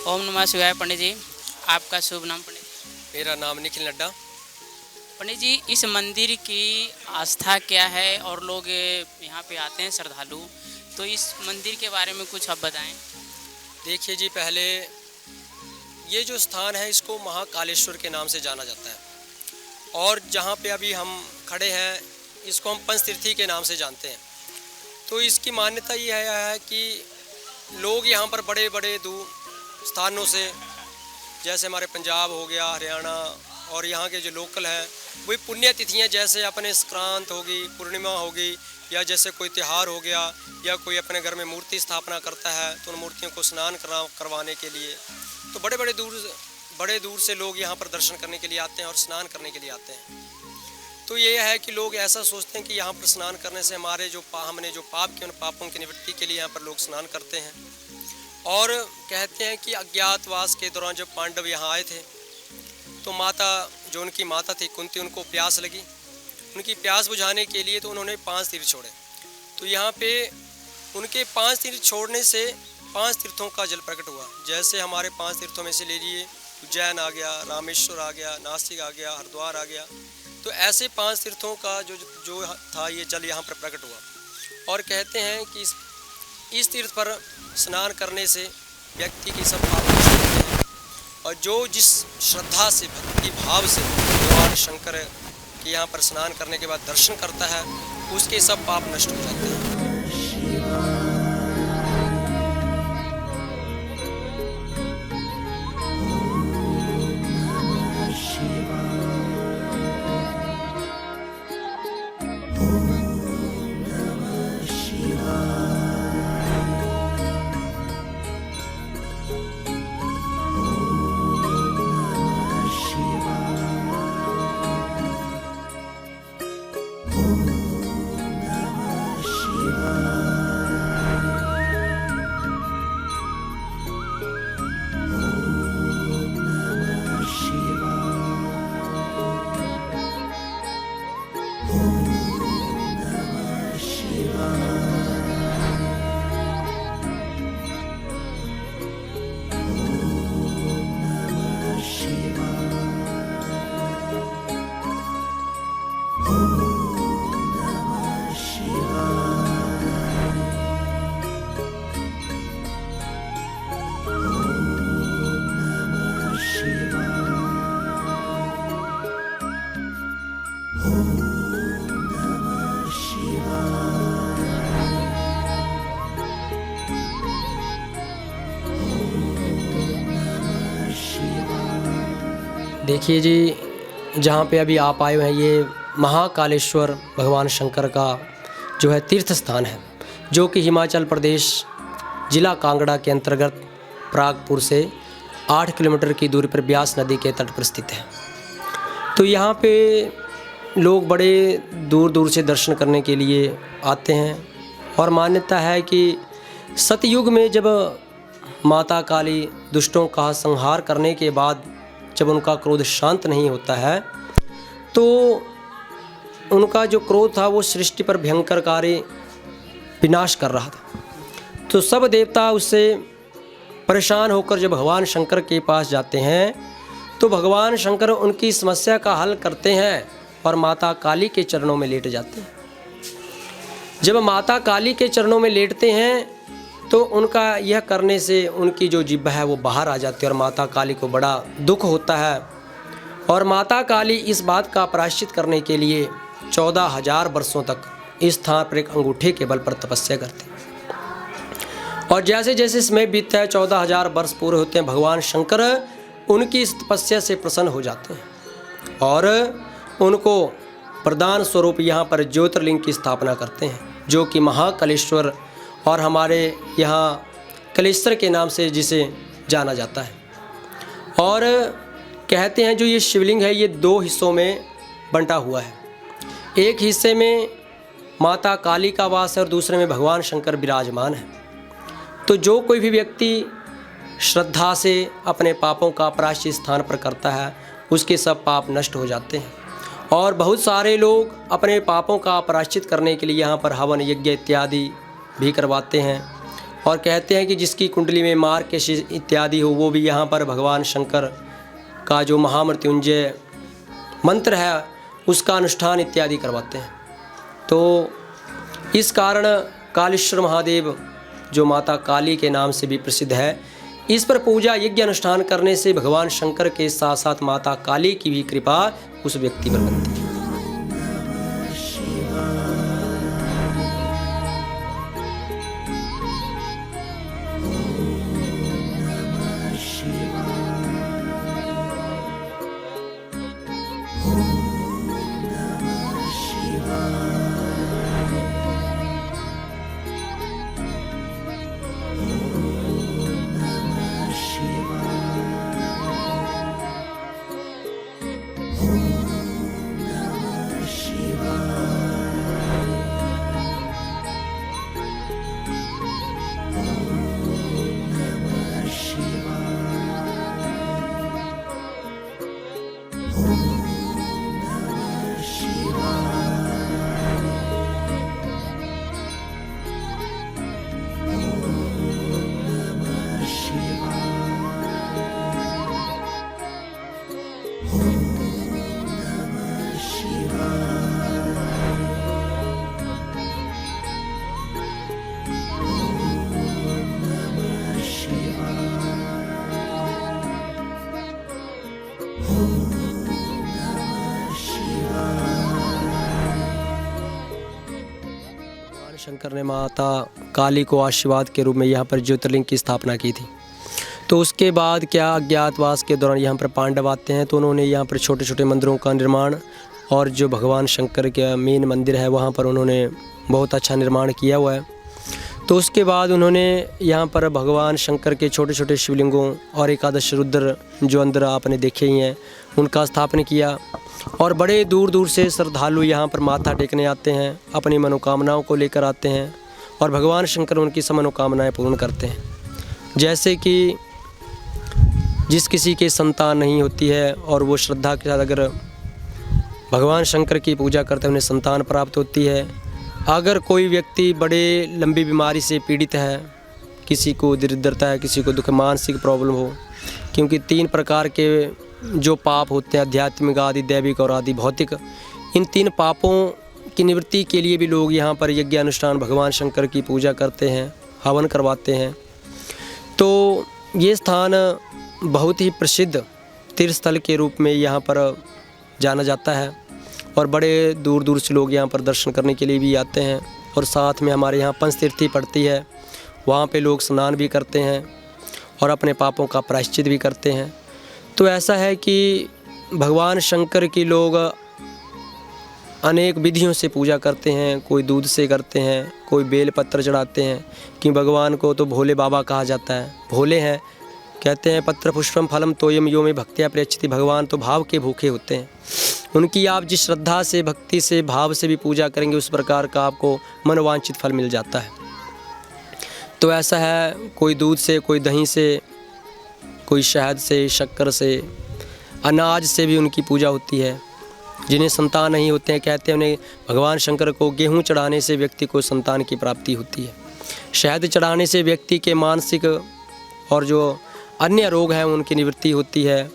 ओम नमः शिवाय। पंडित जी, आपका शुभ नाम? पंडित जी, मेरा नाम निखिल नड्डा। पंडित जी, इस मंदिर की आस्था क्या है और लोग यहाँ पे आते हैं श्रद्धालु, तो इस मंदिर के बारे में कुछ आप बताएं। देखिए जी, पहले ये जो स्थान है इसको महाकालेश्वर के नाम से जाना जाता है, और जहाँ पे अभी हम खड़े हैं इसको हम पंचतीर्थी के नाम से जानते हैं। तो इसकी मान्यता ये है कि लोग यहाँ पर बड़े बड़े दूर स्थानों से, जैसे हमारे पंजाब हो गया, हरियाणा, और यहाँ के जो लोकल हैं वही पुण्य तिथियाँ, जैसे अपने संक्रांत होगी, पूर्णिमा होगी, या जैसे कोई त्यौहार हो गया, या कोई अपने घर में मूर्ति स्थापना करता है तो उन मूर्तियों को स्नान करवाने के लिए तो बड़े दूर से लोग यहाँ पर दर्शन करने के लिए आते हैं और स्नान करने के लिए आते हैं। तो ये है कि लोग ऐसा सोचते हैं कि यहाँ पर स्नान करने से हमने जो पाप किए उन पापों की निवृत्ति के लिए यहाँ पर लोग स्नान करते हैं। और कहते हैं कि अज्ञातवास के दौरान जब पांडव यहाँ आए थे तो जो उनकी माता थी कुंती, उनको प्यास लगी। उनकी प्यास बुझाने के लिए तो उन्होंने 5 तीर्थ छोड़े। तो यहाँ पे उनके 5 तीर्थ छोड़ने से 5 तीर्थों का जल प्रकट हुआ। जैसे हमारे 5 तीर्थों में से ले लिए, उज्जैन आ गया, रामेश्वर आ गया, नासिक आ गया, हरिद्वार आ गया। तो ऐसे 5 तीर्थों का जो था ये जल यहाँ पर प्रकट हुआ। और कहते हैं कि इस तीर्थ पर स्नान करने से व्यक्ति की सब पाप नष्ट होते हैं, और जो जिस श्रद्धा से, भक्ति भाव से भगवान शंकर के यहाँ पर स्नान करने के बाद दर्शन करता है उसके सब पाप नष्ट हो जाते हैं। देखिए जी, जहाँ पे अभी आप आए हुए हैं ये महाकालेश्वर भगवान शंकर का जो है तीर्थ स्थान है, जो कि हिमाचल प्रदेश जिला कांगड़ा के अंतर्गत प्रागपुर से 8 किलोमीटर की दूरी पर ब्यास नदी के तट पर स्थित है। तो यहाँ पे लोग बड़े दूर दूर से दर्शन करने के लिए आते हैं, और मान्यता है कि सतयुग में जब माता काली दुष्टों का संहार करने के बाद जब उनका क्रोध शांत नहीं होता है तो उनका जो क्रोध था वो सृष्टि पर भयंकरकारी विनाश कर रहा था। तो सब देवता उससे परेशान होकर जब भगवान शंकर के पास जाते हैं तो भगवान शंकर उनकी समस्या का हल करते हैं और माता काली के चरणों में लेट जाते हैं। जब माता काली के चरणों में लेटते हैं तो उनका यह करने से उनकी जो जिह्वा है वो बाहर आ जाती है, और माता काली को बड़ा दुख होता है। और माता काली इस बात का प्रायश्चित करने के लिए 14,000 वर्षों तक इस स्थान पर एक अंगूठे के बल पर तपस्या करते हैं। और जैसे जैसे समय बीतता है, 14,000 वर्ष पूरे होते हैं, भगवान शंकर उनकी इस तपस्या से प्रसन्न हो जाते हैं और उनको प्रदान स्वरूप यहाँ पर ज्योतिर्लिंग की स्थापना करते हैं, जो कि महाकालेश्वर और हमारे यहाँ कलेश्वर के नाम से जिसे जाना जाता है। और कहते हैं जो ये शिवलिंग है ये 2 हिस्सों में बंटा हुआ है। एक हिस्से में माता काली का वास है और दूसरे में भगवान शंकर विराजमान है। तो जो कोई भी व्यक्ति श्रद्धा से अपने पापों का प्रायश्चित स्थान पर करता है उसके सब पाप नष्ट हो जाते हैं। और बहुत सारे लोग अपने पापों का प्रायश्चित करने के लिए यहाँ पर हवन यज्ञ इत्यादि भी करवाते हैं और कहते हैं कि जिसकी कुंडली में मार्गशीर्ष इत्यादि हो वो भी यहाँ पर भगवान शंकर का जो महामृत्युंजय मंत्र है उसका अनुष्ठान इत्यादि करवाते हैं। तो इस कारण कालेश्वर महादेव जो माता काली के नाम से भी प्रसिद्ध है, इस पर पूजा यज्ञ अनुष्ठान करने से भगवान शंकर के साथ साथ माता काली की भी कृपा उस व्यक्ति पर बनती है। शंकर ने माता काली को आशीर्वाद के रूप में यहाँ पर ज्योतिर्लिंग की स्थापना की थी। तो उसके बाद क्या अज्ञातवास के दौरान यहाँ पर पांडव आते हैं तो उन्होंने यहाँ पर छोटे छोटे मंदिरों का निर्माण और जो भगवान शंकर का मेन मंदिर है वहाँ पर उन्होंने बहुत अच्छा निर्माण किया हुआ है। तो उसके बाद उन्होंने यहाँ पर भगवान शंकर के छोटे छोटे शिवलिंगों और एकादश रुद्र जो अंदर आपने देखे ही हैं उनका स्थापना किया और बड़े दूर दूर से श्रद्धालु यहाँ पर माथा टेकने आते हैं, अपनी मनोकामनाओं को लेकर आते हैं और भगवान शंकर उनकी सब मनोकामनाएँ पूर्ण करते हैं। जैसे कि जिस किसी के संतान नहीं होती है और वो श्रद्धा के साथ अगर भगवान शंकर की पूजा करते हैं उन्हें संतान प्राप्त होती है। अगर कोई व्यक्ति बड़े लंबी बीमारी से पीड़ित है, किसी को दरिद्रता है, किसी को दुख मानसिक प्रॉब्लम हो, क्योंकि 3 प्रकार के जो पाप होते हैं आध्यात्मिक आदि दैविक और आदि भौतिक, इन 3 पापों की निवृत्ति के लिए भी लोग यहाँ पर यज्ञ अनुष्ठान भगवान शंकर की पूजा करते हैं, हवन करवाते हैं। तो ये स्थान बहुत ही प्रसिद्ध तीर्थ स्थल के रूप में यहाँ पर जाना जाता है और बड़े दूर दूर से लोग यहाँ पर दर्शन करने के लिए भी आते हैं। और साथ में हमारे यहाँ पंचतीर्थी पड़ती है, वहाँ पे लोग स्नान भी करते हैं और अपने पापों का प्रायश्चित भी करते हैं। तो ऐसा है कि भगवान शंकर की लोग अनेक विधियों से पूजा करते हैं, कोई दूध से करते हैं, कोई बेल पत्र चढ़ाते हैं, कि भगवान को तो भोले बाबा कहा जाता है, भोले हैं। कहते हैं पत्र पुष्पम फलम तोयम यो में भक्त्या प्रेक्षति, भगवान तो भाव के भूखे होते हैं। उनकी आप जिस श्रद्धा से भक्ति से भाव से भी पूजा करेंगे उस प्रकार का आपको मनोवांछित फल मिल जाता है। तो ऐसा है, कोई दूध से, कोई दही से, कोई शहद से, शक्कर से, अनाज से भी उनकी पूजा होती है। जिन्हें संतान नहीं होते हैं कहते हैं उन्हें भगवान शंकर को गेहूं चढ़ाने से व्यक्ति को संतान की प्राप्ति होती है। शहद चढ़ाने से व्यक्ति के मानसिक और जो अन्य रोग हैं उनकी निवृत्ति होती है।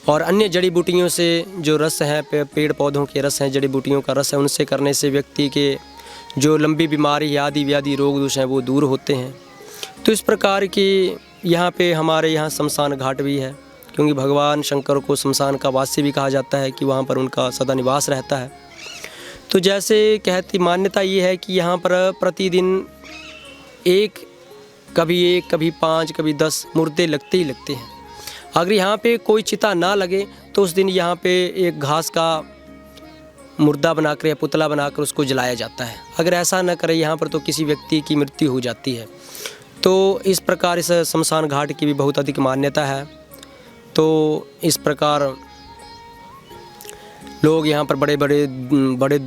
और अन्य जड़ी बूटियों से जो रस है, पेड़ पौधों के रस हैं, जड़ी बूटियों का रस है, उनसे करने से व्यक्ति के जो लंबी बीमारी आदि व्याधि रोग दोष हैं वो दूर होते हैं। तो इस प्रकार की यहाँ पे हमारे यहाँ शमशान घाट भी है, क्योंकि भगवान शंकर को शमशान का वासी भी कहा जाता है कि वहाँ पर उनका सदा निवास रहता है। तो जैसे कहती मान्यता ये है कि यहाँ पर प्रतिदिन कभी 5, कभी 10 मुर्दे लगते ही लगते हैं। अगर यहाँ पे कोई चिता ना लगे तो उस दिन यहाँ पे एक घास का मुर्दा बनाकर या पुतला बनाकर उसको जलाया जाता है। अगर ऐसा न करे यहाँ पर तो किसी व्यक्ति की मृत्यु हो जाती है। तो इस प्रकार इस शमशान घाट की भी बहुत अधिक मान्यता है। तो इस प्रकार लोग यहाँ पर बड़े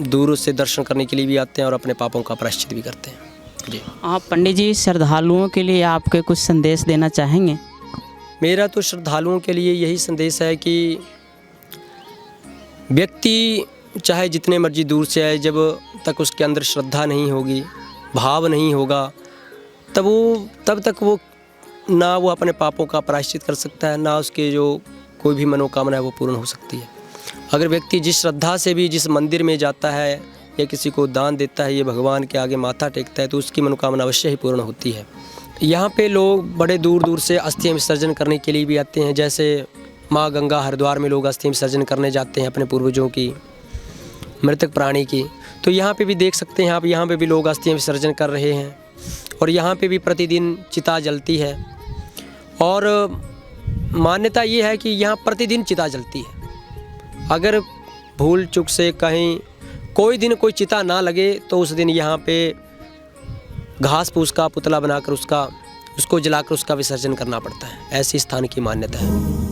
दूर से दर्शन करने के लिए भी आते हैं और अपने पापों का प्रायश्चित भी करते हैं। जी, आप पंडित जी श्रद्धालुओं के लिए आपके कुछ संदेश देना चाहेंगे? मेरा तो श्रद्धालुओं के लिए यही संदेश है कि व्यक्ति चाहे जितने मर्जी दूर से आए, जब तक उसके अंदर श्रद्धा नहीं होगी, भाव नहीं होगा, तब तक वो ना वो अपने पापों का प्रायश्चित कर सकता है, ना उसके जो कोई भी मनोकामना है वो पूर्ण हो सकती है। अगर व्यक्ति जिस श्रद्धा से भी जिस मंदिर में जाता है या किसी को दान देता है, ये भगवान के आगे माथा टेकता है, तो उसकी मनोकामना अवश्य ही पूर्ण होती है। यहाँ पे लोग बड़े दूर दूर से अस्थियां विसर्जन करने के लिए भी आते हैं। जैसे माँ गंगा हरिद्वार में लोग अस्थियां विसर्जन करने जाते हैं अपने पूर्वजों की, मृतक प्राणी की। तो यहाँ पे भी देख सकते हैं आप, यहाँ पे भी लोग अस्थियां विसर्जन कर रहे हैं और यहाँ पे भी प्रतिदिन चिता जलती है। और मान्यता ये है कि यहाँ प्रतिदिन चिता जलती है। अगर भूल चूक से कहीं कोई दिन कोई चिता ना लगे तो उस दिन यहाँ पे घास फूस का पुतला बनाकर उसको जलाकर उसका विसर्जन करना पड़ता है। ऐसी स्थान की मान्यता है।